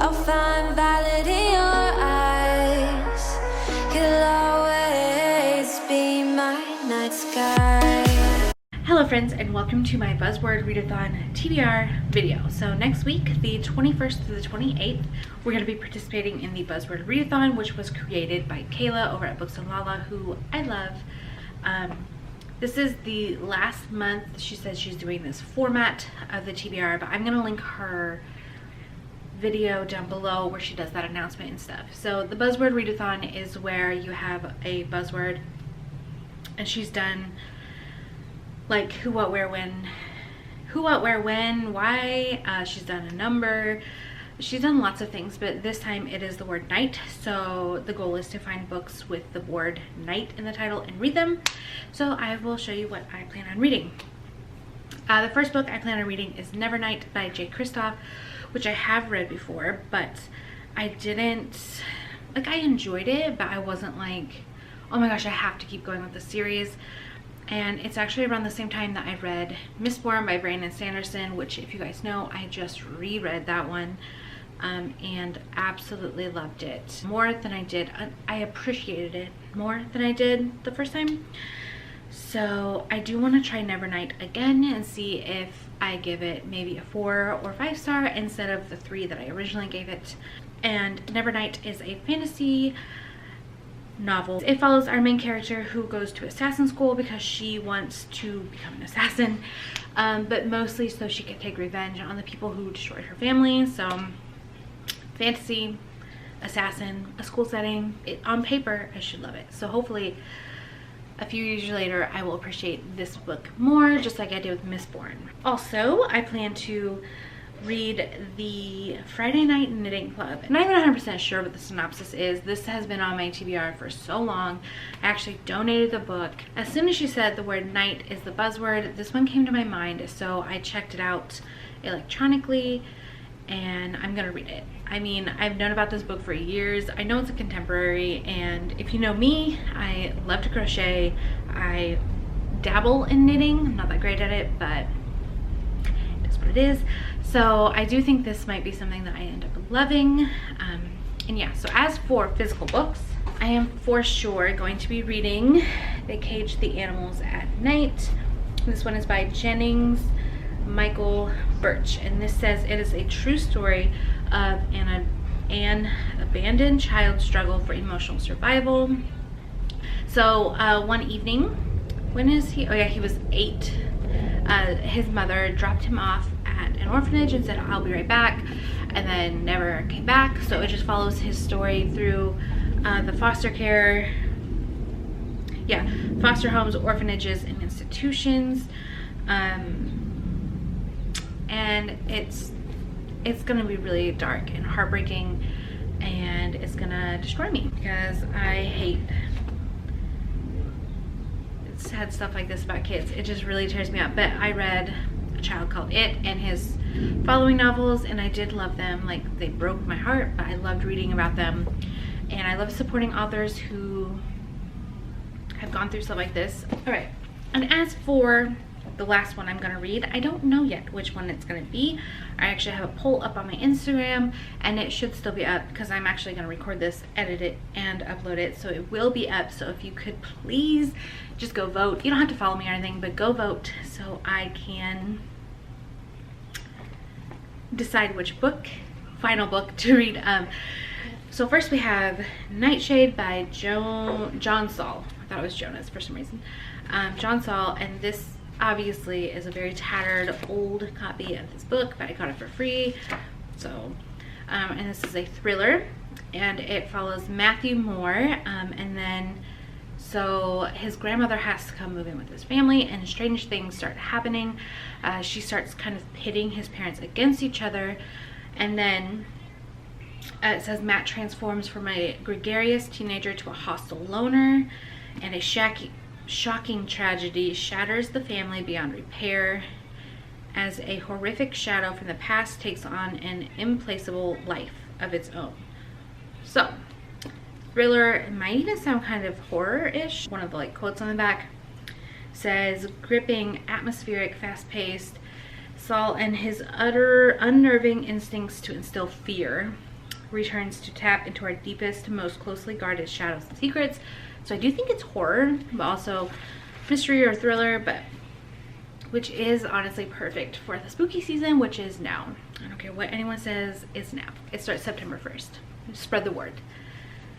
I'll find valid in your eyes. You'll always be my night sky. Hello friends, and welcome to my Buzzword Readathon TBR video. So next week, the 21st to the 28th, we're going to be participating in the Buzzword Readathon, which was created by Kayla over at Books and Lala, who I love. This is the last month. She says she's doing this format of the TBR, but I'm going to link her video down below where she does that announcement and stuff. So the Buzzword Readathon is where you have a buzzword, and she's done like who, what, where, when, why. She's done a number. She's done lots of things, but this time it is the word night. So the goal is to find books with the word night in the title and read them. So I will show you what I plan on reading. The first book I plan on reading is Never Night by J. Kristoff, which I have read before, but I didn't, like, I enjoyed it, but I wasn't like, oh my gosh, I have to keep going with the series. And it's actually around the same time that I read Mistborn by Brandon Sanderson, which, if you guys know, I just reread that one and absolutely loved it more than I did. I appreciated it more than I did the first time. So I do want to try Never Night again and see if I give it maybe a 4 or 5 star instead of the 3 that I originally gave it. And Never Night is a fantasy novel. It follows our main character who goes to assassin school because she wants to become an assassin, but mostly so she can take revenge on the people who destroyed her family. So fantasy, assassin, a school setting. On paper, I should love it. So hopefully a few years later I will appreciate this book more, just like I did with Mistborn. Also, I plan to read the Friday Night Knitting Club. I'm not even 100% sure what the synopsis is. This has been on my TBR for so long. I actually donated the book. As soon as she said the word night is the buzzword, this one came to my mind, so I checked it out electronically and I'm gonna read it. I mean, I've known about this book for years. I know it's a contemporary, and if you know me, I love to crochet. I dabble in knitting. I'm not that great at it, but it is what it is. So I do think this might be something that I end up loving. And yeah, so as for physical books, I am for sure going to be reading They Cage the Animals at Night. This one is by Jennings Michael Birch, and this says it is a true story of an abandoned child's struggle for emotional survival. So one evening, when is he? Oh yeah, he was 8. His mother dropped him off at an orphanage and said, I'll be right back, and then never came back. So it just follows his story through the foster care, foster homes, orphanages, and institutions. And it's gonna be really dark and heartbreaking, and it's gonna destroy me because I hate sad stuff like this about kids. It just really tears me up. But I read A Child Called It and his following novels, and I did love them. Like, they broke my heart, but I loved reading about them, and I love supporting authors who have gone through stuff like this. All right, and as for the last one I'm gonna read, I don't know yet which one it's gonna be. I actually have a poll up on my Instagram, and it should still be up because I'm actually gonna record this, edit it, and upload it, so it will be up. So if you could please just go vote. You don't have to follow me or anything, but go vote so I can decide which book, final book to read. So first we have Nightshade by John Saul. I thought it was Jonas for some reason. John Saul, and this obviously is a very tattered old copy of this book, but I got it for free. So and this is a thriller, and it follows Matthew Moore, and then so his grandmother has to come move in with his family, and strange things start happening. She starts kind of pitting his parents against each other, and then it says Matt transforms from a gregarious teenager to a hostile loner, and a shocking tragedy shatters the family beyond repair as a horrific shadow from the past takes on an implacable life of its own. So, thriller, it might even sound kind of horror-ish. One of the like quotes on the back says, gripping, atmospheric, fast-paced, Saul and his utter unnerving instincts to instill fear returns to tap into our deepest, most closely guarded shadows and secrets. So I do think it's horror, but also mystery or thriller, but which is honestly perfect for the spooky season, which is now. I don't care what anyone says, it's now. It starts September 1st. Spread the word.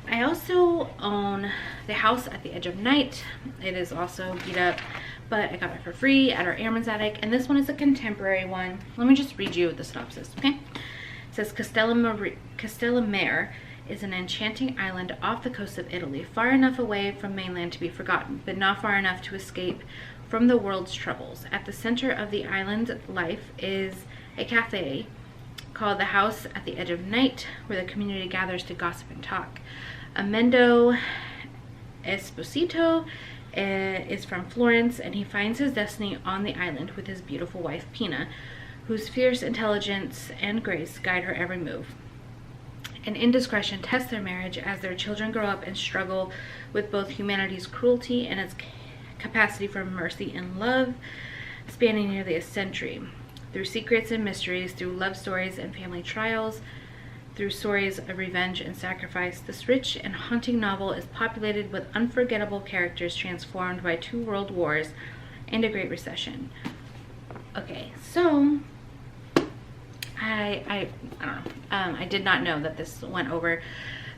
I also own The House at the Edge of Night. It is also beat up, but I got it for free at our Airman's Attic, and this one is a contemporary one. Let me just read you the synopsis, okay? It says Castellamare is an enchanting island off the coast of Italy, far enough away from mainland to be forgotten, but not far enough to escape from the world's troubles. At the center of the island life is a cafe called The House at the Edge of Night, where the community gathers to gossip and talk. Amendo Esposito is from Florence, and he finds his destiny on the island with his beautiful wife Pina, whose fierce intelligence and grace guide her every move. An indiscretion tests their marriage as their children grow up and struggle with both humanity's cruelty and its capacity for mercy and love, spanning nearly a century. Through secrets and mysteries, through love stories and family trials, through stories of revenge and sacrifice, this rich and haunting novel is populated with unforgettable characters transformed by 2 world wars and a great recession. Okay, so I don't know. I did not know that this went over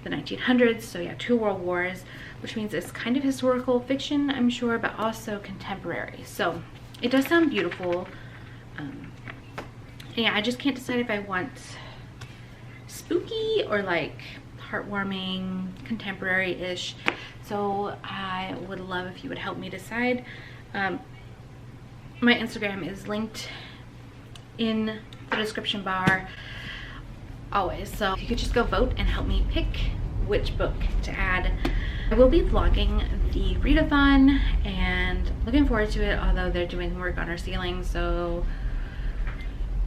the 1900s. So yeah, 2 world wars, which means it's kind of historical fiction, I'm sure, but also contemporary. So it does sound beautiful. Yeah, I just can't decide if I want spooky or like heartwarming, contemporary-ish. So I would love if you would help me decide. My Instagram is linked in the description bar always, so if you could just go vote and help me pick which book to add. I will be vlogging the readathon and looking forward to it, although they're doing work on our ceiling, so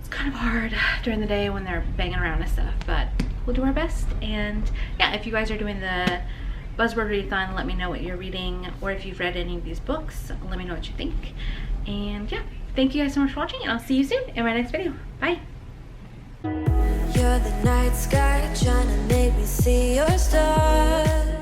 it's kind of hard during the day when they're banging around and stuff, but we'll do our best. And yeah, if you guys are doing the Buzzword Readathon, let me know what you're reading, or if you've read any of these books, let me know what you think. And yeah, thank you guys so much for watching, and I'll see you soon in my next video. Bye. You're the night sky trying to make me see your stars.